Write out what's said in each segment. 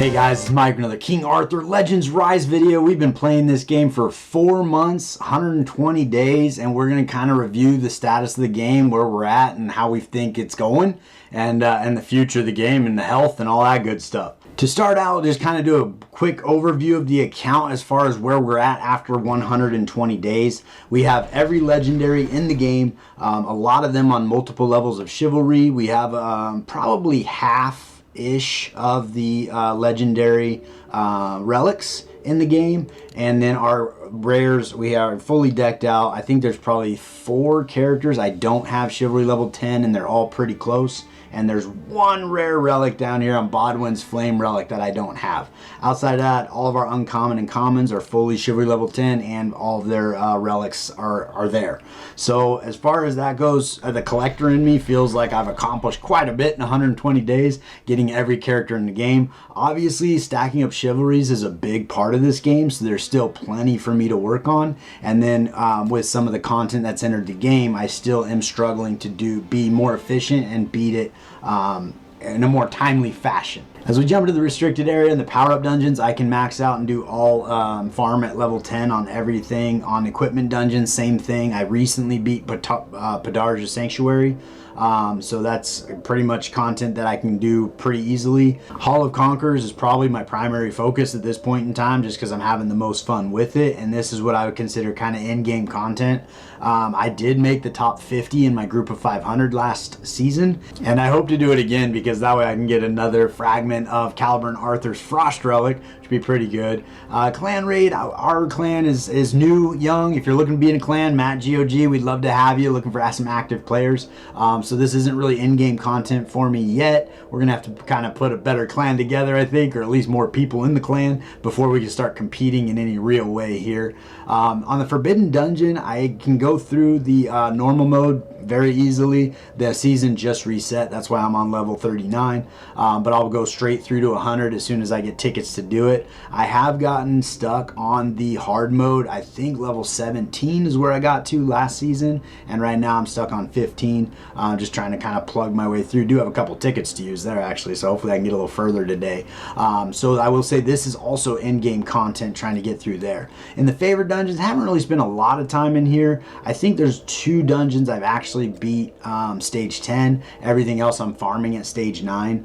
Hey guys, it's Mike with another King Arthur Legends Rise video. We've been playing this game for 4 months, 120 days, and we're going to kind of review the status of the game, where we're at, and how we think it's going, and the future of the game, and the health, and all that good stuff. To start out, just kind of do a quick overview of the account as far as where we're at after 120 days. We have every legendary in the game, a lot of them on multiple levels of chivalry. We have probably half-ish of the legendary relics in the game, and then our rares, we are fully decked out. I think there's probably 4 characters I don't have chivalry level 10, and they're all pretty close. And there's one rare relic down here on Bodwin's Flame Relic that I don't have. Outside of that, all of our uncommon and commons are fully chivalry level 10, and all of their relics are there. So as far as that goes, the collector in me feels like I've accomplished quite a bit in 120 days, getting every character in the game. Obviously, stacking up chivalries is a big part of this game, so there's still plenty for me to work on. And then with some of the content that's entered the game, I still am struggling to be more efficient and beat it in a more timely fashion. As we jump into the restricted area and the power-up dungeons, I can max out and do all farm at level 10 on everything. On equipment dungeons, same thing. I recently beat Padarja's Sanctuary. So that's pretty much content that I can do pretty easily. Hall of Conquerors is probably my primary focus at this point in time, just because I'm having the most fun with it, and this is what I would consider kind of in-game content. I did make the top 50 in my group of 500 last season, and I hope to do it again, because that way I can get another fragment of Camelot and Arthur's Frost Relic, which would be pretty good. Clan raid, our clan is new, young. If you're looking to be in a clan, MikeGoG, we'd love to have you, looking for some active players. So this isn't really in-game content for me yet. We're gonna have to kind of put a better clan together, I think, or at least more people in the clan before we can start competing in any real way here. On the Forbidden Dungeon, I can go through the normal mode very easily. The season just reset, that's why I'm on level 39, but I'll go straight through to 100 as soon as I get tickets to do it. I have gotten stuck on the hard mode. I think level 17 is where I got to last season, and right now I'm stuck on 15. Just trying to kind of plug my way through. Do have a couple tickets to use there, actually, so hopefully I can get a little further today. So I will say this is also in-game content, trying to get through there. In the favorite dungeons, I haven't really spent a lot of time in here. I think there's 2 dungeons I've actually beat stage 10. Everything else I'm farming at stage 9,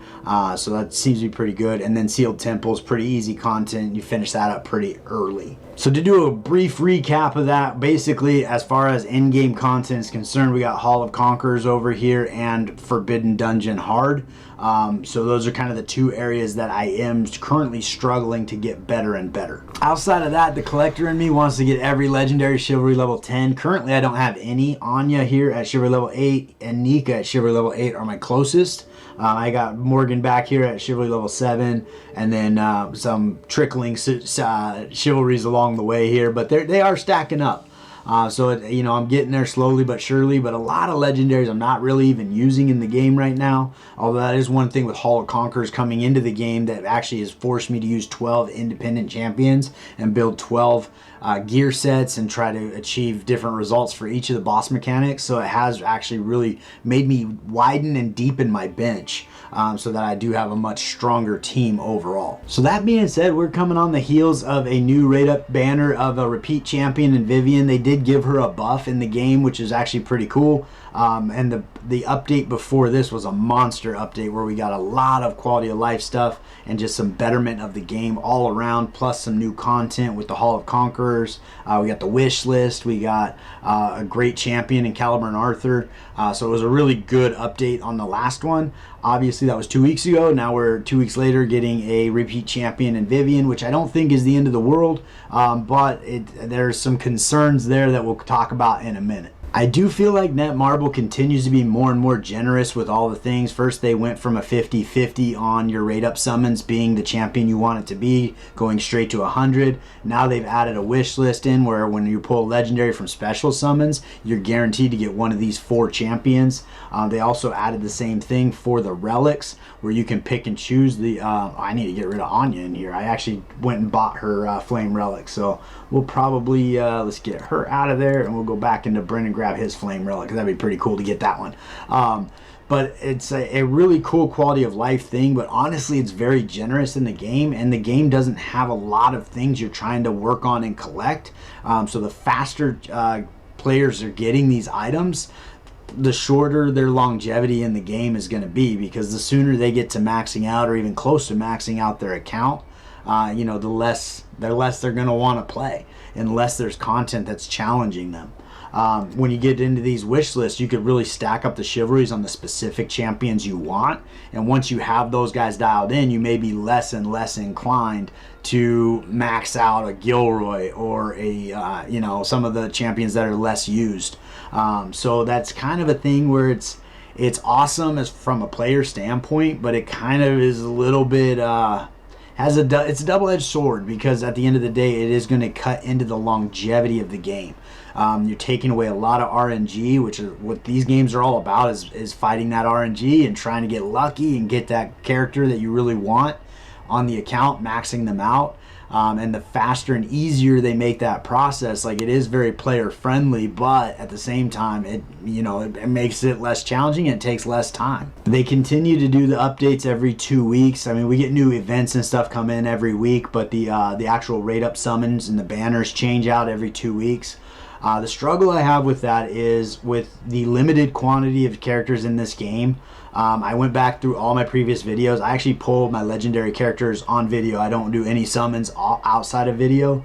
so that seems to be pretty good. And then Sealed Temples, pretty easy content. You finish that up pretty early. So to do a brief recap of that, basically as far as in-game content is concerned, we got Hall of Conquerors over here and Forbidden Dungeon Hard. So those are kind of the 2 areas that I am currently struggling to get better and better. Outside of that, the collector in me wants to get every legendary chivalry level 10. Currently I don't have any. Anya here at chivalry level 8 and Nika at chivalry level 8 are my closest. I got Morgan back here at chivalry level 7, and then some trickling chivalries along the way here, but they are stacking up. So you know, I'm getting there slowly but surely, but a lot of legendaries I'm not really even using in the game right now. Although that is one thing with Hall of Conquerors coming into the game that actually has forced me to use 12 independent champions and build 12 gear sets and try to achieve different results for each of the boss mechanics. So it has actually really made me widen and deepen my bench, so that I do have a much stronger team overall. So that being said, we're coming on the heels of a new raid up banner of a repeat champion in Vivian. They did give her a buff in the game, which is actually pretty cool. And the update before this was a monster update where we got a lot of quality of life stuff and just some betterment of the game all around, plus some new content with the Hall of Conquerors. We got the wish list. We got a great champion in Camelot and Arthur. So it was a really good update on the last one. Obviously that was 2 weeks ago. Now we're 2 weeks later getting a repeat champion in Vivian, which I don't think is the end of the world, but there's some concerns there that we'll talk about in a minute. I do feel like Netmarble continues to be more and more generous with all the things. First, they went from a 50-50 on your rate up summons being the champion you want it to be, going straight to 100. Now they've added a wish list in where when you pull legendary from special summons, you're guaranteed to get one of these 4 champions. They also added the same thing for the relics, where you can pick and choose the... I need to get rid of Anya in here. I actually went and bought her flame relic, so we'll probably let's get her out of there, and we'll go back into Bryn and grab grab his flame relic because that'd be pretty cool to get that one. But it's a really cool quality of life thing, but honestly it's very generous in the game, and the game doesn't have a lot of things you're trying to work on and collect. So the faster players are getting these items, the shorter their longevity in the game is going to be, because the sooner they get to maxing out or even close to maxing out their account, the less they're going to want to play, unless there's content that's challenging them. When you get into these wish lists, you could really stack up the chivalries on the specific champions you want, and once you have those guys dialed in, you may be less and less inclined to max out a Gilroy or a some of the champions that are less used. So that's kind of a thing where it's awesome as from a player standpoint, but it kind of is a little bit it's a double-edged sword, because at the end of the day it is going to cut into the longevity of the game. You're taking away a lot of RNG, which is what these games are all about, is fighting that RNG and trying to get lucky and get that character that you really want on the account, maxing them out. And the faster and easier they make that process, like, it is very player friendly, but at the same time it makes it less challenging and it takes less time. They continue to do the updates every 2 weeks. I mean, we get new events and stuff come in every week, but the actual rate up summons and the banners change out every 2 weeks. The struggle I have with that is with the limited quantity of characters in this game. I went back through all my previous videos. I actually pulled my legendary characters on video. I don't do any summons outside of video,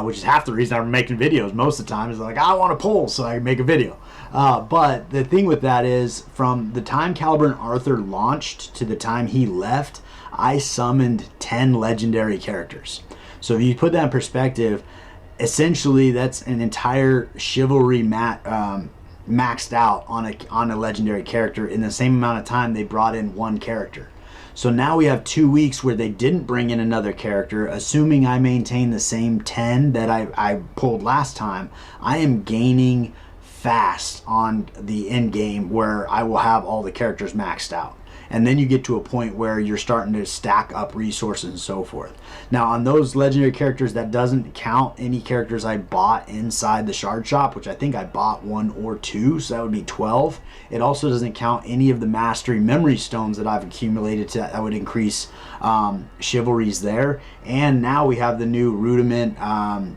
which is half the reason I'm making videos most of the time, is like, I want to pull so I can make a video. But the thing with that is, from the time Caliber and Arthur launched to the time he left, I summoned 10 legendary characters. So if you put that in perspective, essentially that's an entire chivalry maxed out on a legendary character in the same amount of time they brought in one character. So now we have 2 weeks where they didn't bring in another character. Assuming I maintain the same 10 that I pulled last time, I am gaining fast on the end game, where I will have all the characters maxed out. And then you get to a point where you're starting to stack up resources and so forth. Now, on those legendary characters, that doesn't count any characters I bought inside the shard shop, which I think I bought 1 or 2, so that would be 12. It also doesn't count any of the mastery memory stones that I've accumulated that would increase chivalries there. And now we have the new rudiment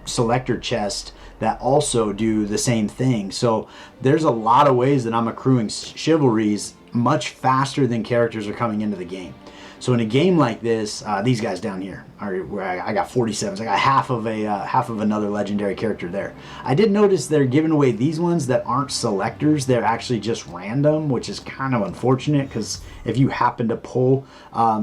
selector chest that also do the same thing. So there's a lot of ways that I'm accruing chivalries much faster than characters are coming into the game. So in a game like this, these guys down here, I got 47s. I got half of another legendary character there. I did notice they're giving away these ones that aren't selectors. They're actually just random, which is kind of unfortunate, because if you happen to pull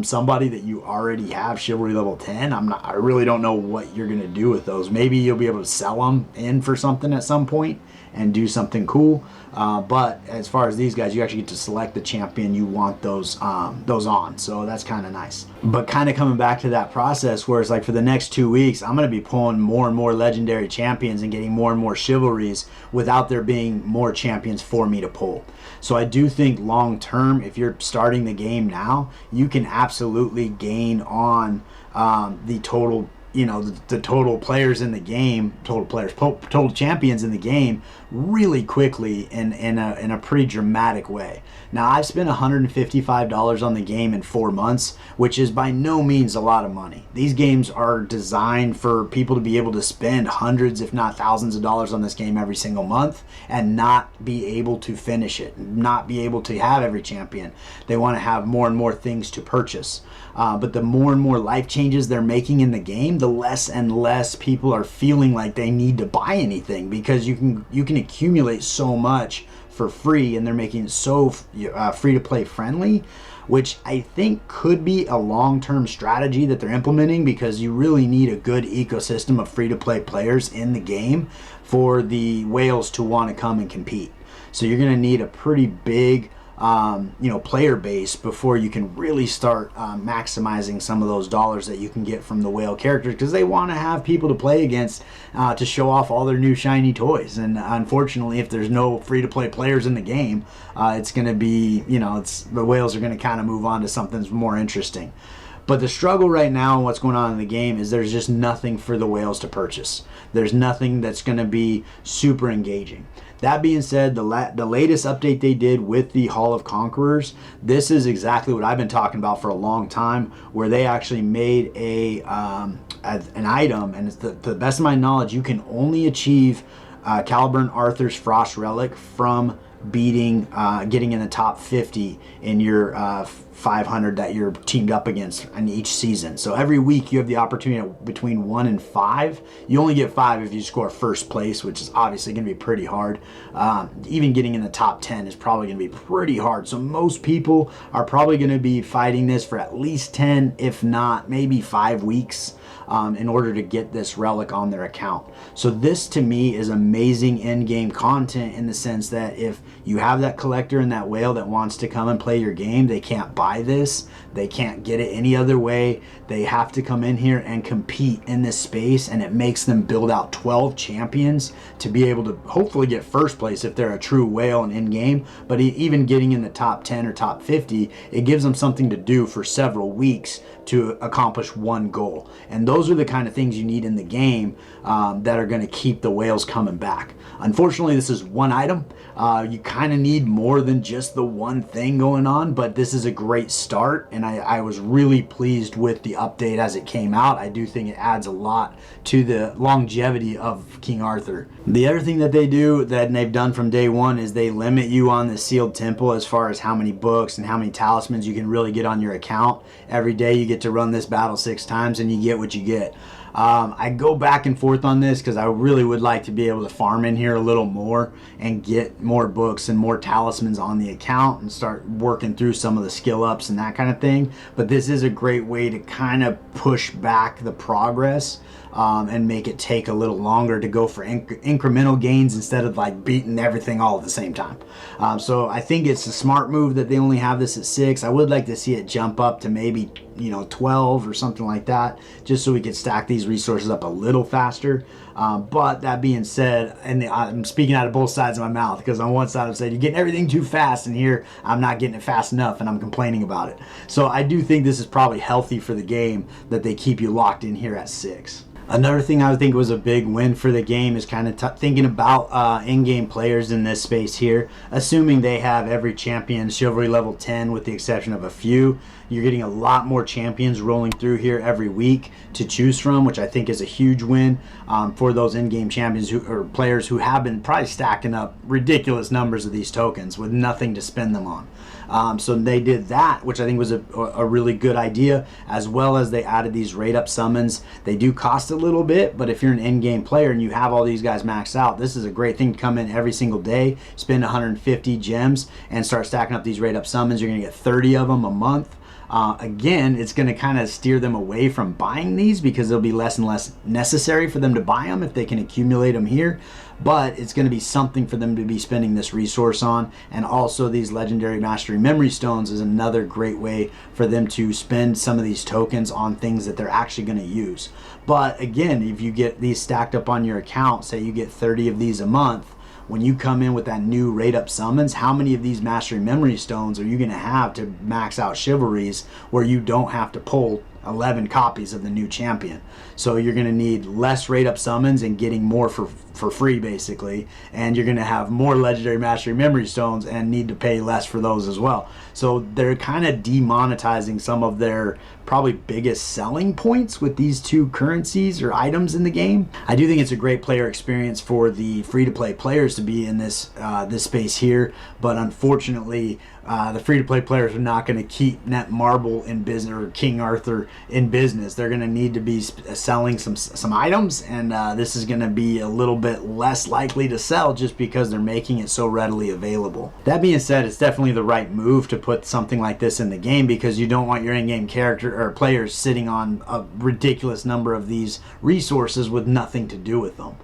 somebody that you already have chivalry level 10, I really don't know what you're gonna do with those. Maybe you'll be able to sell them in for something at some point and do something cool. But as far as these guys, you actually get to select the champion you want those on. So that's kind of nice. But kind of coming back to that process, where it's like, for the next 2 weeks, I'm going to be pulling more and more legendary champions and getting more and more chivalries without there being more champions for me to pull. So I do think long term, if you're starting the game now, you can absolutely gain on the total, the total players in the game, total champions in the game really quickly in a pretty dramatic way. Now, I've spent $155 on the game in 4 months, which is by no means a lot of money. These games are designed for people to be able to spend hundreds, if not thousands of dollars on this game every single month and not be able to finish it, not be able to have every champion. They want to have more and more things to purchase. But the more and more life changes they're making in the game, the less and less people are feeling like they need to buy anything, because you can accumulate so much for free, and they're making it so free to play friendly, which I think could be a long-term strategy that they're implementing, because you really need a good ecosystem of free to play players in the game for the whales to want to come and compete. So you're going to need a pretty big player base before you can really start maximizing some of those dollars that you can get from the whale characters, because they want to have people to play against to show off all their new shiny toys. And unfortunately, if there's no free-to-play players in the game, it's going to be, the whales are going to kind of move on to something more interesting. But the struggle right now and what's going on in the game is there's just nothing for the whales to purchase. There's nothing that's going to be super engaging. That being said, the latest update they did with the Hall of Conquerors, this is exactly what I've been talking about for a long time, where they actually made an item, and it's to the best of my knowledge, you can only achieve Caliburn Arthur's Frost Relic from beating, getting in the top 50 in your 500 that you're teamed up against in each season. So every week you have the opportunity between 1 and 5. You only get 5 if you score first place, which is obviously going to be pretty hard. Even getting in the top 10 is probably going to be pretty hard. So most people are probably going to be fighting this for at least 10, if not maybe 5 weeks. In order to get this relic on their account. So this to me is amazing in-game content, in the sense that if you have that collector and that whale that wants to come and play your game, they can't buy this, they can't get it any other way, they have to come in here and compete in this space, and it makes them build out 12 champions to be able to hopefully get first place if they're a true whale and in-game. But even getting in the top 10 or top 50, it gives them something to do for several weeks to accomplish one goal. And those are the kind of things you need in the game that are going to keep the whales coming back. Unfortunately, this is one item. You kind of need more than just the one thing going on, but this is a great start, and I was really pleased with the update as it came out. I do think it adds a lot to the longevity of King Arthur. The other thing that they do, that they've done from day one, is they limit you on the sealed temple as far as how many books and how many talismans you can really get on your account. Every day you get to run this battle 6 times and you get what you get. I go back and forth on this because I really would like to be able to farm in here a little more and get more books and more talismans on the account and start working through some of the skill ups and that kind of thing. But this is a great way to kind of push back the progress and make it take a little longer to go for incremental gains instead of like beating everything all at the same time. So I think it's a smart move that they only have this at 6. I would like to see it jump up to maybe 12 or something like that, just so we could stack these resources up a little faster. But that being said, and I'm speaking out of both sides of my mouth, because on one side I've said you're getting everything too fast, and here I'm not getting it fast enough and I'm complaining about it. So I do think this is probably healthy for the game that they keep you locked in here at 6. Another thing I would think was a big win for the game is kind of thinking about in-game players in this space here. Assuming they have every champion chivalry level 10 with the exception of a few, you're getting a lot more champions rolling through here every week to choose from, which I think is a huge win for those in-game champions or players who have been probably stacking up ridiculous numbers of these tokens with nothing to spend them on. So they did that, which I think was a really good idea, as well as they added these rate up summons. They do cost a little bit, but if you're an in-game player and you have all these guys maxed out, this is a great thing to come in every single day, spend 150 gems and start stacking up these rate up summons. You're going to get 30 of them a month. Again, it's going to kind of steer them away from buying these because it'll be less and less necessary for them to buy them if they can accumulate them here. But it's going to be something for them to be spending this resource on. And also these legendary mastery memory stones is another great way for them to spend some of these tokens on things that they're actually going to use. But again, if you get these stacked up on your account, say you get 30 of these a month, when you come in with that new rate up summons, how many of these mastery memory stones are you going to have to max out chivalries where you don't have to pull 11 copies of the new champion? So you're going to need less rate up summons and getting more for free basically, and you're going to have more legendary mastery memory stones and need to pay less for those as well. So they're kind of demonetizing some of their probably biggest selling points with these two currencies or items in the game. I do think it's a great player experience for the free-to-play players to be in this this space here, but unfortunately the free-to-play players are not going to keep Netmarble in business or King Arthur in business. They're going to need to be selling some items, and this is going to be a little bit less likely to sell just because they're making it so readily available. That being said, it's definitely the right move to put something like this in the game because you don't want your in-game character or players sitting on a ridiculous number of these resources with nothing to do with them.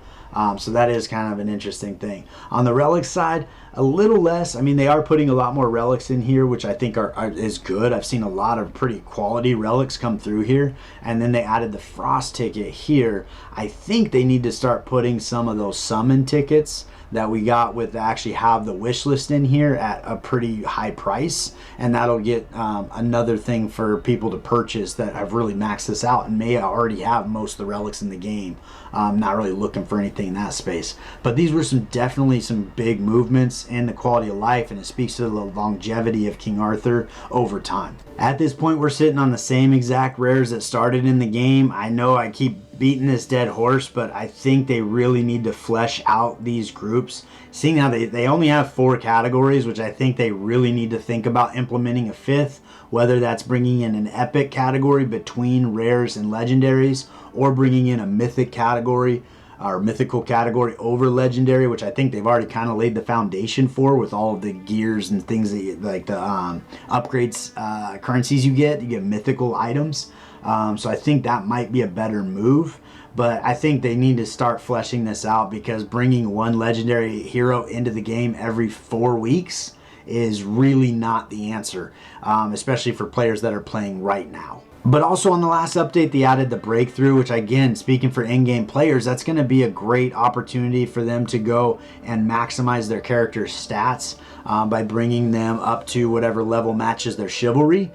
So that is kind of an interesting thing. On the relics side, a little less. I mean, they are putting a lot more relics in here, which I think is good. I've seen a lot of pretty quality relics come through here. And then they added the frost ticket here. I think they need to start putting some of those summon tickets that we got with actually have the wish list in here at a pretty high price, and that'll get another thing for people to purchase that have really maxed this out and may already have most of the relics in the game. Not really looking for anything in that space, but these were definitely some big movements in the quality of life, and it speaks to the longevity of King Arthur over time. At this point, we're sitting on the same exact rares that started in the game. I know I keep beating this dead horse, but I think they really need to flesh out these groups. Seeing how they only have 4 categories, which I think they really need to think about implementing a 5th, whether that's bringing in an epic category between rares and legendaries, or bringing in a mythic category or mythical category over legendary, which I think they've already kind of laid the foundation for with all of the gears and things that you, like the upgrades currencies you get mythical items. So I think that might be a better move, but I think they need to start fleshing this out, because bringing one legendary hero into the game every 4 weeks is really not the answer, especially for players that are playing right now. But also on the last update, they added the breakthrough, which again, speaking for in-game players, that's going to be a great opportunity for them to go and maximize their character's stats by bringing them up to whatever level matches their chivalry,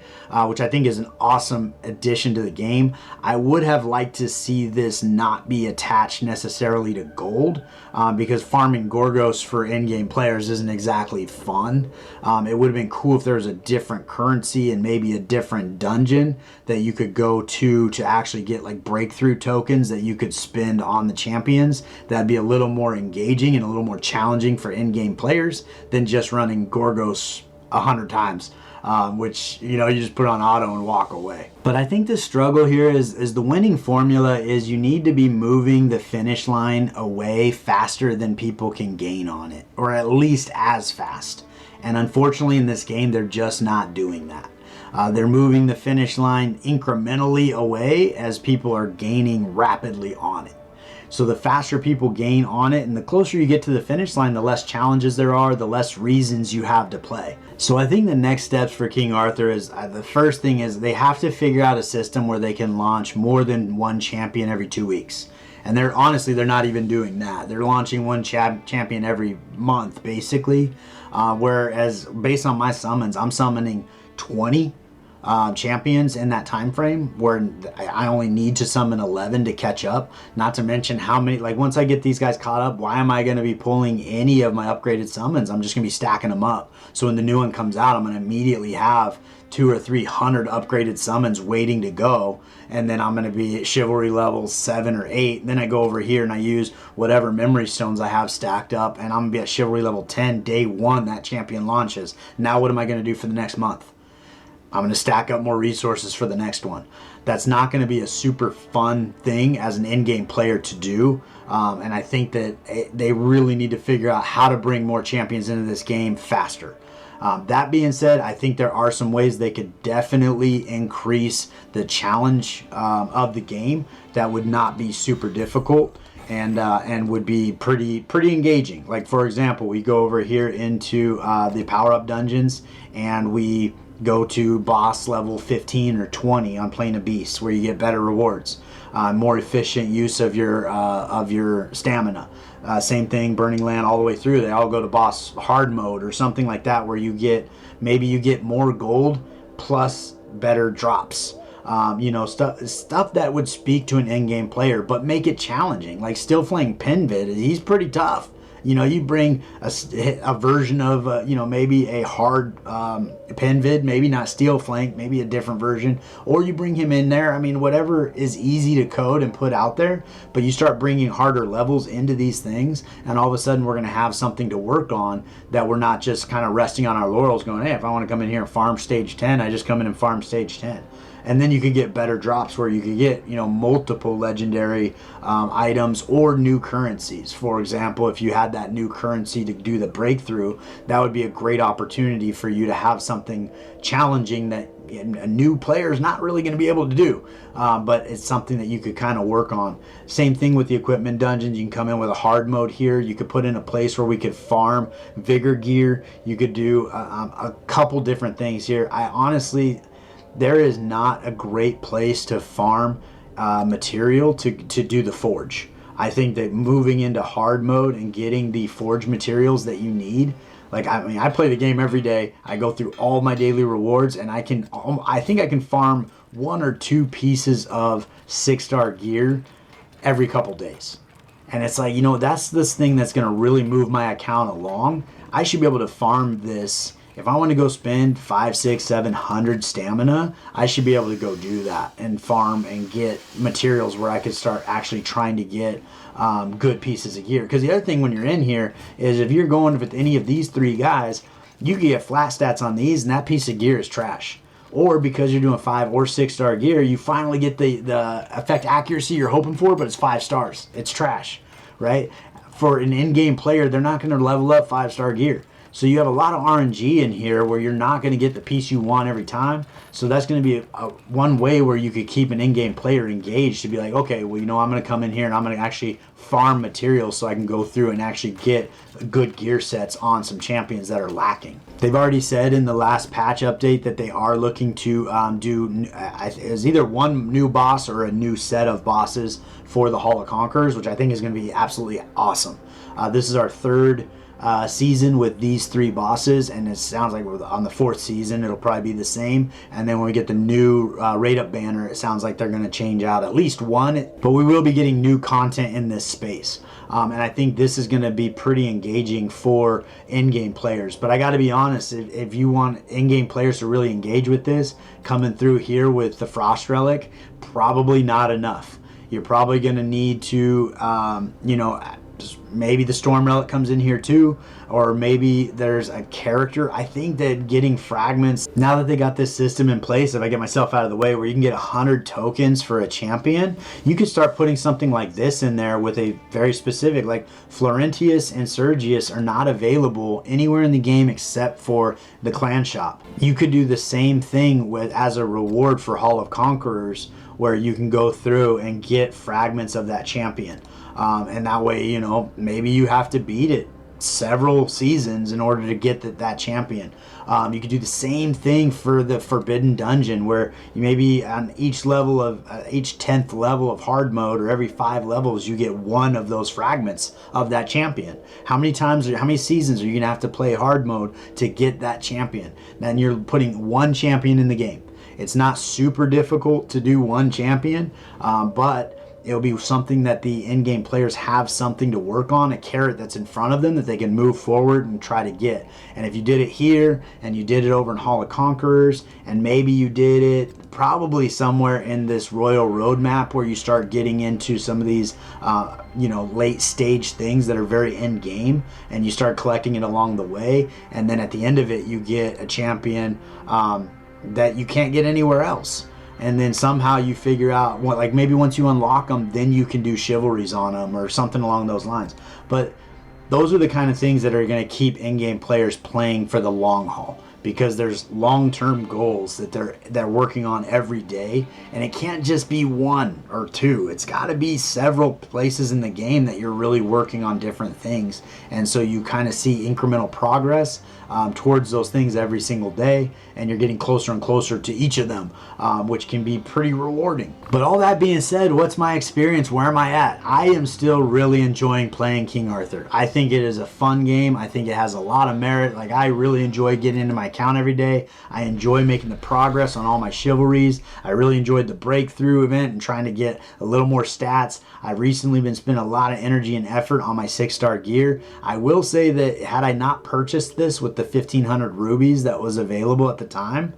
which I think is an awesome addition to the game. I would have liked to see this not be attached necessarily to gold, because farming Gorgos for in-game players isn't exactly fun. It would have been cool if there was a different currency and maybe a different dungeon that you could go to actually get like breakthrough tokens that you could spend on the champions. That'd be a little more engaging and a little more challenging for in-game players than just running Gorgos 100 times, which, you know, you just put on auto and walk away. But I think the struggle here is the winning formula is you need to be moving the finish line away faster than people can gain on it, or at least as fast. And unfortunately in this game, they're just not doing that. They're moving the finish line incrementally away as people are gaining rapidly on it. So the faster people gain on it and the closer you get to the finish line, the less challenges there are, the less reasons you have to play. So I think the next steps for King Arthur is, the first thing is they have to figure out a system where they can launch more than one champion every 2 weeks. And they're not even doing that. They're launching one champion every month, basically. Whereas based on my summons, I'm summoning 20 champions in that time frame, where I only need to summon 11 to catch up. Not to mention how many, like once I get these guys caught up, why am I going to be pulling any of my upgraded summons? I'm just going to be stacking them up. So when the new one comes out, I'm going to immediately have 200 or 300 upgraded summons waiting to go, and then I'm going to be at chivalry level 7 or 8. Then I go over here and I use whatever memory stones I have stacked up, and I'm going to be at chivalry level 10 day 1 that champion launches. Now what am I going to do for the next month? I'm going to stack up more resources for the next one. That's not going to be a super fun thing as an in-game player to do. And I think that they really need to figure out how to bring more champions into this game faster. That being said, I think there are some ways they could definitely increase the challenge of the game that would not be super difficult and would be pretty engaging. Like, for example, we go over here into the power-up dungeons, and we go to boss level 15 or 20 on Plane of Beasts, where you get better rewards, more efficient use of your stamina. Same thing, Burning Land all the way through. They all go to boss hard mode or something like that, where maybe you get more gold plus better drops. Stuff that would speak to an in-game player, but make it challenging. Like Still Flaying Pinvid, he's pretty tough. You know, you bring a version of, maybe a hard Pinvid, maybe not Steel Flank, maybe a different version, or you bring him in there. I mean, whatever is easy to code and put out there, but you start bringing harder levels into these things, and all of a sudden we're going to have something to work on, that we're not just kind of resting on our laurels going, hey, if I want to come in here and farm stage 10, I just come in and farm stage 10. And then you could get better drops where you could get, multiple legendary items or new currencies. For example, if you had that new currency to do the breakthrough, that would be a great opportunity for you to have something challenging that a new player is not really going to be able to do, but it's something that you could kind of work on. Same thing with the equipment dungeons. You can come in with a hard mode here. You could put in a place where we could farm vigor gear. You could do a couple different things here. There is not a great place to farm material to do the forge. I think that moving into hard mode and getting the forge materials that you need, like, I mean, I play the game every day. I go through all my daily rewards, and I think I can farm 1 or 2 pieces of 6-star gear every couple days. And it's like, that's this thing that's going to really move my account along. I should be able to farm this. If I want to go spend 5, 6, 700 stamina, I should be able to go do that and farm and get materials where I could start actually trying to get good pieces of gear. Because the other thing when you're in here is if you're going with any of these 3 guys, you can get flat stats on these, and that piece of gear is trash. Or because you're doing 5 or 6-star gear, you finally get the effect accuracy you're hoping for, but it's 5 stars. It's trash, right? For an in-game player, they're not going to level up 5-star gear. So you have a lot of RNG in here where you're not going to get the piece you want every time. So that's going to be one way where you could keep an in-game player engaged to be like, okay, well, I'm going to come in here and I'm going to actually farm materials so I can go through and actually get good gear sets on some champions that are lacking. They've already said in the last patch update that they are looking to do is either one new boss or a new set of bosses for the Hall of Conquerors, which I think is going to be absolutely awesome. This is our 3rd season with these 3 bosses, and it sounds like on the 4th season it'll probably be the same. And then when we get the new rate up banner, it sounds like they're going to change out at least one, but we will be getting new content in this space. And I think this is going to be pretty engaging for in-game players. But I got to be honest, if you want in-game players to really engage with this, coming through here with the Frost Relic, probably not enough. You're probably going to need to, maybe the Storm Relic comes in here too, or maybe there's a character. I think that getting fragments, now that they got this system in place, if I get myself out of the way, where you can get 100 tokens for a champion, you could start putting something like this in there with a very specific, like Florentius and Sergius are not available anywhere in the game except for the clan shop. You could do the same thing with as a reward for Hall of Conquerors, where you can go through and get fragments of that champion. And that way, maybe you have to beat it several seasons in order to get that champion. You could do the same thing for the Forbidden Dungeon, where you maybe on each level of each 10th level of hard mode, or every 5 levels, you get one of those fragments of that champion. How many seasons are you gonna have to play hard mode to get that champion? Then you're putting one champion in the game. It's not super difficult to do one champion, but it'll be something that the in-game players have something to work on, a carrot that's in front of them that they can move forward and try to get. And if you did it here, and you did it over in Hall of Conquerors, and maybe you did it probably somewhere in this Royal Roadmap where you start getting into some of these late stage things that are very end game, and you start collecting it along the way, and then at the end of it you get a champion that you can't get anywhere else. And then somehow you figure out what, like maybe once you unlock them, then you can do chivalries on them or something along those lines. But those are the kind of things that are going to keep in-game players playing for the long haul, because there's long-term goals that they're working on every day, and it can't just be 1 or 2. It's got to be several places in the game that you're really working on different things, and so you kind of see incremental progress towards those things every single day, and you're getting closer and closer to each of them, which can be pretty rewarding. But all that being said, what's my experience? Where am I at? I am still really enjoying playing King Arthur. I think it is a fun game. I think it has a lot of merit. Like, I really enjoy getting into my account every day. I enjoy making the progress on all my chivalries. I really enjoyed the breakthrough event and trying to get a little more stats. I've recently been spending a lot of energy and effort on my 6-star gear. I will say that had I not purchased this with the 1,500 rubies that was available at the time,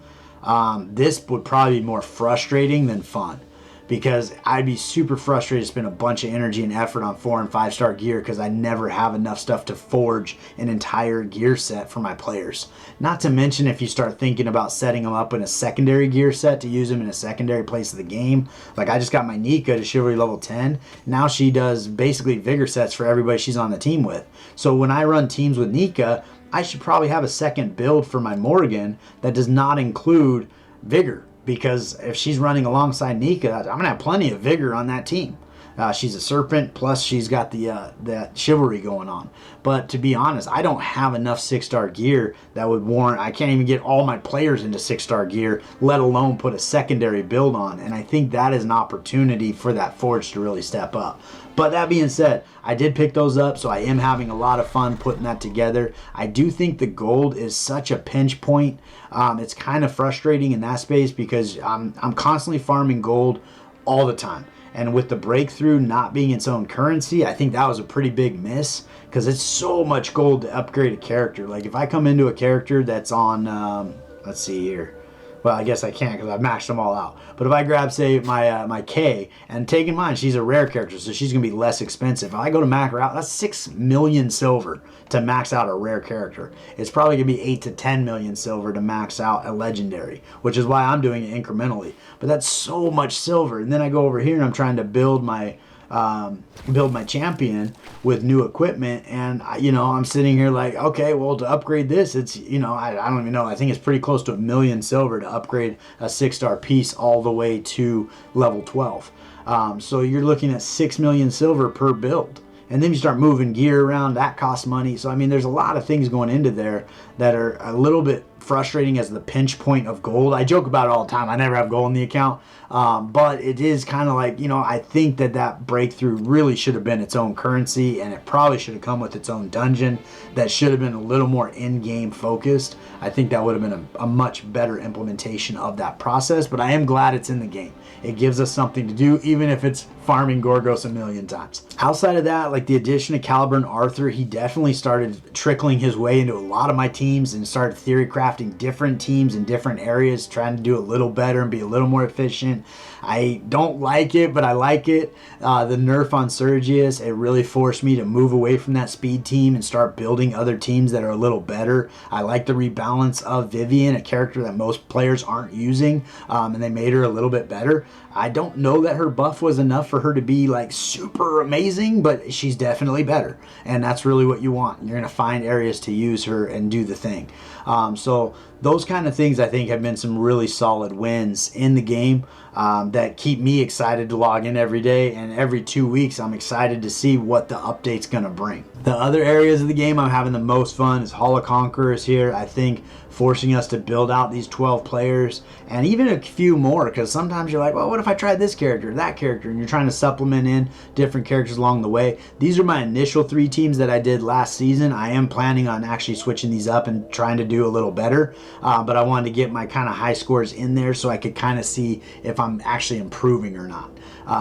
this would probably be more frustrating than fun, because I'd be super frustrated to spend a bunch of energy and effort on 4 and 5-star gear because I never have enough stuff to forge an entire gear set for my players. Not to mention if you start thinking about setting them up in a secondary gear set to use them in a secondary place of the game. Like, I just got my Nika to Chivalry level 10. Now she does basically vigor sets for everybody she's on the team with. So when I run teams with Nika, I should probably have a second build for my Morgan that does not include vigor, because if she's running alongside Nika, I'm going to have plenty of vigor on that team. She's a serpent, plus she's got that chivalry going on. But to be honest, I don't have enough 6-star gear that would warrant. I can't even get all my players into 6-star gear, let alone put a secondary build on. And I think that is an opportunity for that forge to really step up. But that being said, I did pick those up, so I am having a lot of fun putting that together. I do think the gold is such a pinch point. It's kind of frustrating in that space because I'm constantly farming gold all the time. And with the breakthrough not being its own currency, I think that was a pretty big miss because it's so much gold to upgrade a character. Like if I come into a character that's on, let's see here. Well, I guess I can't because I've maxed them all out. But if I grab, say, my K, and take in mind, she's a rare character, so she's going to be less expensive. If I go to max her out, that's 6 million silver to max out a rare character. It's probably going to be 8 to 10 million silver to max out a legendary, which is why I'm doing it incrementally. But that's so much silver. And then I go over here and I'm trying to build my champion with new equipment, and I'm sitting here like, okay, well, to upgrade this, it's I don't even know, I think it's pretty close to 1 million silver to upgrade a 6-star piece all the way to level 12. So you're looking at 6 million silver per build. And then you start moving gear around, that costs money. So I mean, there's a lot of things going into there that are a little bit frustrating as the pinch point of gold. I joke about it all the time. I never have gold in the account. But it is kind of like, I think that breakthrough really should have been its own currency, and it probably should have come with its own dungeon that should have been a little more in-game focused. I think that would have been a much better implementation of that process, but I am glad it's in the game. It gives us something to do, even if it's farming Gorgos 1 million times. Outside of that, like the addition of Caliburn Arthur, he definitely started trickling his way into a lot of my teams and started theory crafting different teams in different areas, trying to do a little better and be a little more efficient. I don't like it, but I like it. The nerf on Sergius, it really forced me to move away from that speed team and start building other teams that are a little better. I like the rebalance of Vivian, a character that most players aren't using, and they made her a little bit better. I don't know that her buff was enough for her to be like super amazing, but she's definitely better, and that's really what you want. You're going to find areas to use her and do the thing. So those kind of things I think have been some really solid wins in the game that keep me excited to log in every day, and every 2 weeks I'm excited to see what the update's going to bring. The other areas of the game I'm having the most fun is Hall of Conquerors here. I think forcing us to build out these 12 players and even a few more, because sometimes you're like, well, what if I tried this character or that character, and you're trying to supplement in different characters along the way. These are my initial 3 teams that I did last season. I am planning on actually switching these up and trying to do a little better, but I wanted to get my kind of high scores in there so I could kind of see if I'm actually improving or not.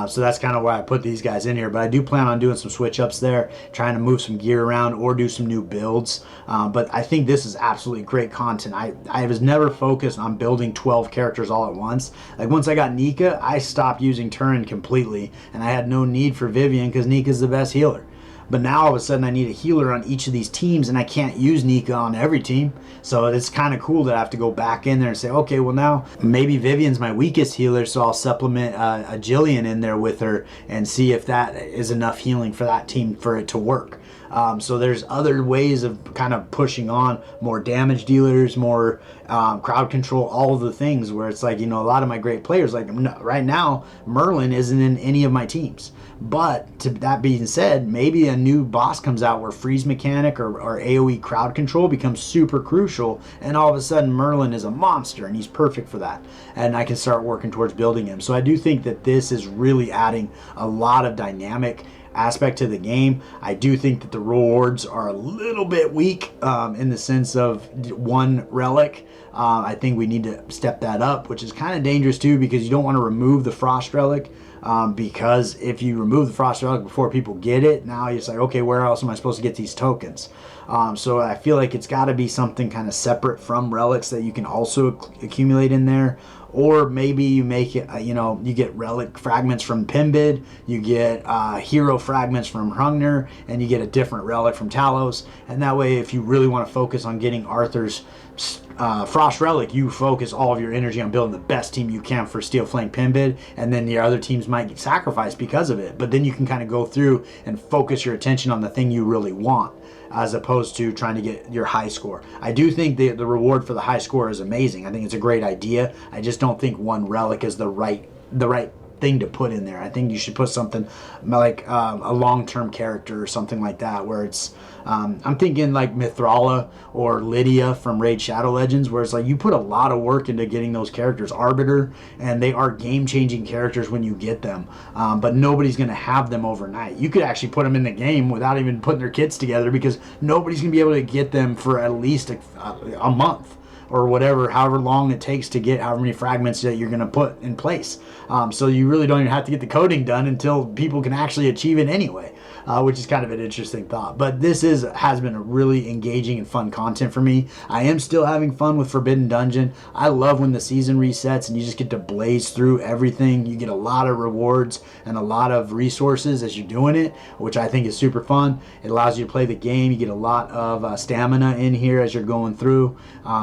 So that's kind of why I put these guys in here, but I do plan on doing some switch ups there, trying to move some gear around or do some new builds. But I think this is absolutely great content. I was never focused on building 12 characters all at once. Like once I got Nika, I stopped using Turin completely, and I had no need for Vivian because Nika's the best healer. But now all of a sudden I need a healer on each of these teams, and I can't use Nika on every team. So it's kind of cool that I have to go back in there and say, okay, well now maybe Vivian's my weakest healer, so I'll supplement a Jillian in there with her and see if that is enough healing for that team for it to work. So there's other ways of kind of pushing on more damage dealers, more crowd control, all of the things where it's like, a lot of my great players, like right now, Merlin isn't in any of my teams. But to that being said, maybe a new boss comes out where freeze mechanic or AoE crowd control becomes super crucial, and all of a sudden Merlin is a monster and he's perfect for that. And I can start working towards building him. So I do think that this is really adding a lot of dynamic aspect to the game. I do think that the rewards are a little bit weak in the sense of 1 relic. I think we need to step that up, which is kind of dangerous too, because you don't want to remove the frost relic, because if you remove the frost relic before people get it, now it's like, okay, where else am I supposed to get these tokens? So I feel like it's got to be something kind of separate from relics that you can also accumulate in there. Or maybe you make it, you get relic fragments from Pimbid, you get hero fragments from Hrungnir, and you get a different relic from Talos. And that way, if you really want to focus on getting Arthur's Frost Relic, you focus all of your energy on building the best team you can for Steel Flank Pimbid, and then the other teams might get sacrificed because of it. But then you can kind of go through and focus your attention on the thing you really want, as opposed to trying to get your high score. I do think the reward for the high score is amazing. I think it's a great idea. I just don't think 1 relic is the right thing to put in there. I think you should put something like a long-term character or something like that, where it's I'm thinking like Mithrala or Lydia from Raid Shadow Legends, where it's like you put a lot of work into getting those characters. Arbiter, and they are game-changing characters when you get them, but nobody's going to have them overnight. You could actually put them in the game without even putting their kits together, because nobody's going to be able to get them for at least a month or whatever, however long it takes to get however many fragments that you're going to put in place. So you really don't even have to get the coding done until people can actually achieve it anyway, which is kind of an interesting thought. But this has been a really engaging and fun content for me. I am still having fun with Forbidden Dungeon. I love when the season resets and you just get to blaze through everything. You get a lot of rewards and a lot of resources as you're doing it, which I think is super fun. It allows you to play the game. You get a lot of stamina in here as you're going through,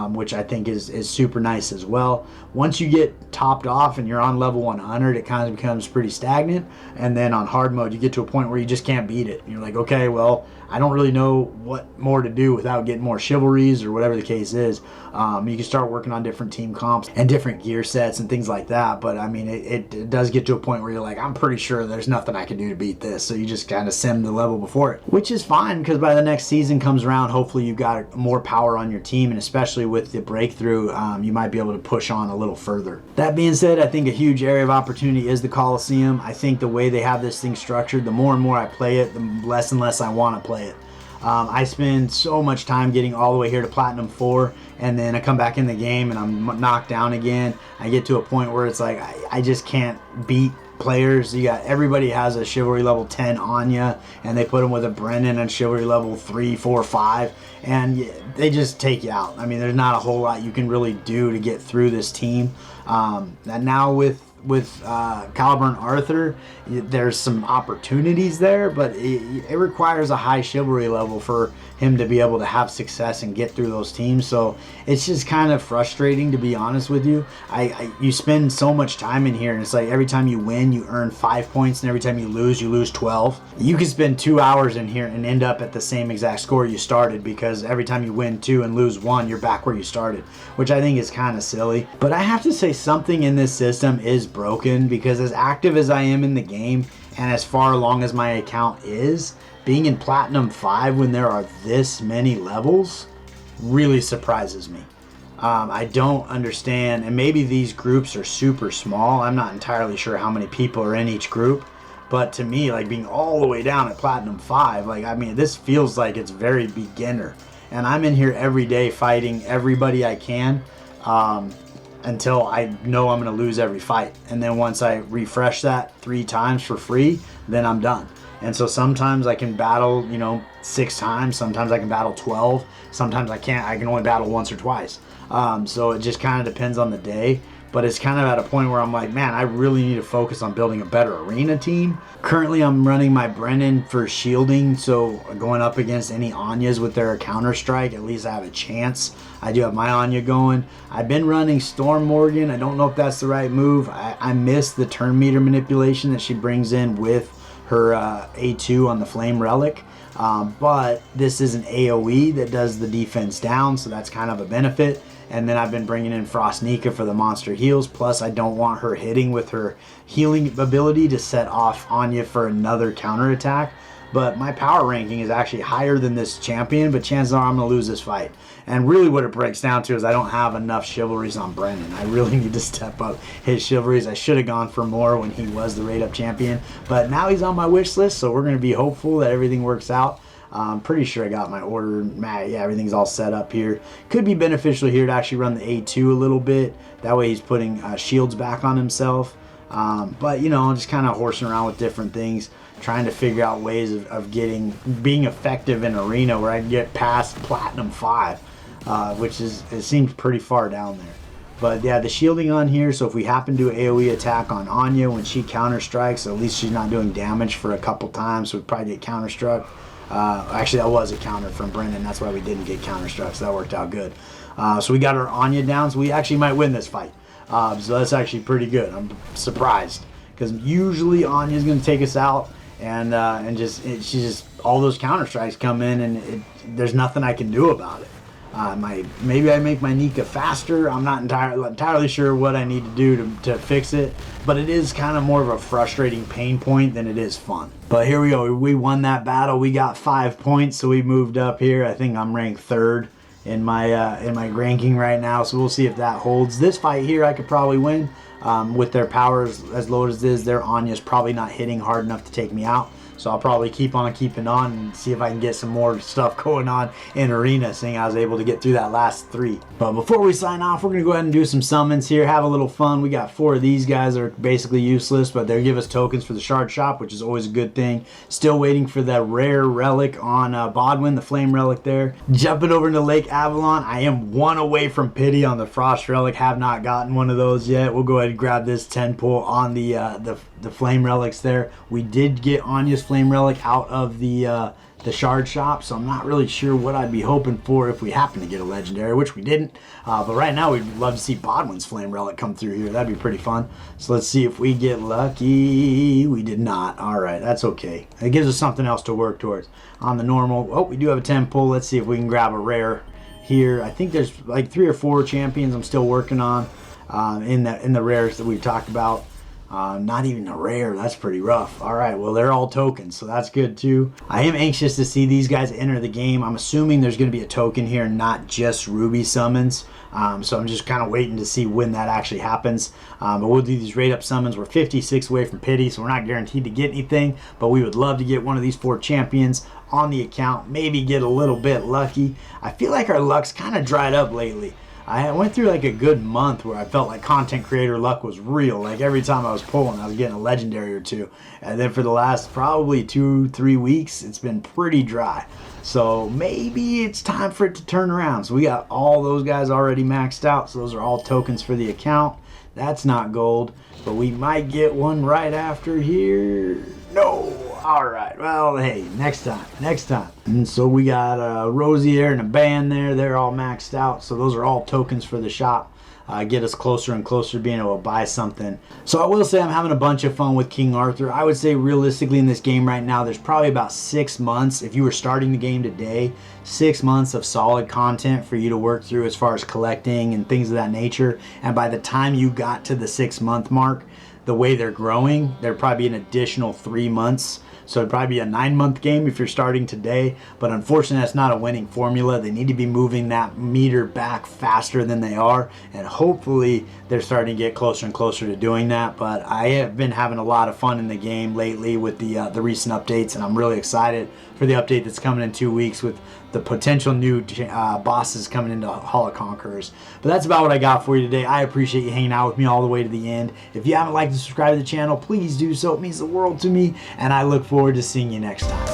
which I think is super nice as well. Once you get topped off and you're on level 100, it kind of becomes pretty stagnant. And then on hard mode, you get to a point where you just can't beat it. You're like, okay, well, I don't really know what more to do without getting more chivalries or whatever the case is. You can start working on different team comps and different gear sets and things like that. But I mean, it does get to a point where you're like, I'm pretty sure there's nothing I can do to beat this. So you just kind of sim the level before it, which is fine, because by the next season comes around, hopefully you've got more power on your team. And especially with the breakthrough, you might be able to push on a little further. That being said, I think a huge area of opportunity is the Coliseum. I think the way they have this thing structured, the more and more I play it, the less and less I want to play it. I spend so much time getting all the way here to Platinum 4, and then I come back in the game and I'm knocked down again. I get to a point where it's like I just can't beat players. You got everybody has a chivalry level 10 Anya, and they put them with a Brennan and chivalry level 3, 4, 5, and they just take you out. I mean, there's not a whole lot you can really do to get through this team. And now with Caliber and Arthur, there's some opportunities there, but it requires a high chivalry level for him to be able to have success and get through those teams. So it's just kind of frustrating, to be honest with you. You spend so much time in here, and it's like every time you win you earn 5 points, and every time you lose 12. You can spend 2 hours in here and end up at the same exact score you started, because every time you win 2 and lose 1, you're back where you started, which I think is kind of silly. But I have to say, something in this system is broken, because as active as I am in the game and as far along as my account is, being in Platinum 5 when there are this many levels really surprises me. I don't understand, and maybe these groups are super small. I'm not entirely sure how many people are in each group, but to me, like, being all the way down at Platinum 5, like, I mean, this feels like it's very beginner, and I'm in here every day fighting everybody I can, until I know I'm going to lose every fight. And then once I refresh that 3 times for free, then I'm done. And so sometimes I can battle, 6 times. Sometimes I can battle 12. Sometimes I can't. I can only battle once or twice. So it just kind of depends on the day. But it's kind of at a point where I'm like, man, I really need to focus on building a better arena team. Currently, I'm running my Brennan for shielding, so going up against any Anyas with their counter strike, at least I have a chance. I do have my Anya going. I've been running Storm Morgan. I don't know if that's the right move. I missed the turn meter manipulation that she brings in with her A2 on the Flame Relic. But this is an AoE that does the defense down, so that's kind of a benefit. And then I've been bringing in Frost Nika for the monster heals. Plus, I don't want her hitting with her healing ability to set off Anya for another counterattack. But my power ranking is actually higher than this champion, but chances are I'm going to lose this fight. And really what it breaks down to is I don't have enough chivalries on Brennan. I really need to step up his chivalries. I should have gone for more when he was the raid up champion. But now he's on my wish list, so we're going to be hopeful that everything works out. I'm pretty sure I got my order. Yeah, everything's all set up here. Could be beneficial here to actually run the A2 a little bit. That way he's putting shields back on himself. But, just kind of horsing around with different things, trying to figure out ways of being effective in arena where I can get past Platinum 5, which it seems pretty far down there. But yeah, the shielding on here, so if we happen to do an AoE attack on Anya when she counter strikes, at least she's not doing damage for a couple times, so we probably get counter struck. Actually, that was a counter from Brennan. That's why we didn't get counter-struck, so that worked out good. So we got our Anya down, so we actually might win this fight. So that's actually pretty good. I'm surprised, because usually Anya's going to take us out, and she's just all those counter-strikes come in, and there's nothing I can do about it. Maybe I make my Nika faster. I'm not entirely sure what I need to do to fix it, but it is kind of more of a frustrating pain point than it is fun. But here we go. We won that battle. We got 5 points, so we moved up here. I think I'm ranked 3rd in my ranking right now, so we'll see if that holds. This fight here I could probably win. With their powers as low as it is, their Anya's probably not hitting hard enough to take me out. So I'll probably keep on keeping on and see if I can get some more stuff going on in Arena, seeing I was able to get through that last 3. But before we sign off, we're going to go ahead and do some summons here, have a little fun. We got 4 of these guys that are basically useless, but they give us tokens for the shard shop, which is always a good thing. Still waiting for that rare relic on Bodwin, the flame relic there. Jumping over into Lake Avalon, I am 1 away from pity on the frost relic. Have not gotten one of those yet. We'll go ahead and grab this 10 pull on the flame relics there. We did get Anya's flame relic out of the shard shop, so I'm not really sure what I'd be hoping for if we happen to get a legendary, which we didn't. But right now we'd love to see Bodwin's flame relic come through here. That'd be pretty fun. So let's see if we get lucky. We did not. All right, that's okay. It gives us something else to work towards. On the normal, oh, we do have a 10 pull. Let's see if we can grab a rare here. I think there's like 3 or 4 champions I'm still working on in the rares that we've talked about. Not even a rare. That's pretty rough. All right, well, they're all tokens, so that's good too. I am anxious to see these guys enter the game. I'm assuming there's going to be a token here, not just ruby summons. So I'm just kind of waiting to see when that actually happens. But we'll do these rate up summons. We're 56 away from pity, so we're not guaranteed to get anything, but we would love to get one of these 4 champions on the account, maybe get a little bit lucky. I feel like our luck's kind of dried up lately. I went through like a good month where I felt like content creator luck was real. Like every time I was pulling, I was getting a legendary or 2. And then for the last probably 2-3 weeks, it's been pretty dry. So maybe it's time for it to turn around. So we got all those guys already maxed out. So those are all tokens for the account. That's not gold, but we might get one right after here. No. All right. Well, hey, next time. And so we got Rosier and a band there. They're all maxed out. So those are all tokens for the shop. Get us closer and closer to being able to buy something. So I will say I'm having a bunch of fun with King Arthur. I would say realistically in this game right now, there's probably about 6 months. If you were starting the game today, 6 months of solid content for you to work through as far as collecting and things of that nature. And by the time you got to the 6-month mark, the way they're growing, there'd probably be an additional 3 months. So it'd probably be a 9-month game if you're starting today. But unfortunately, that's not a winning formula. They need to be moving that meter back faster than they are. And hopefully, they're starting to get closer and closer to doing that. But I have been having a lot of fun in the game lately with the recent updates. And I'm really excited for the update that's coming in 2 weeks with the potential new bosses coming into Hall of Conquerors. But that's about what I got for you today. I appreciate you hanging out with me all the way to the end. If you haven't liked and subscribed to the channel, please do so. It means the world to me, and I look forward to seeing you next time.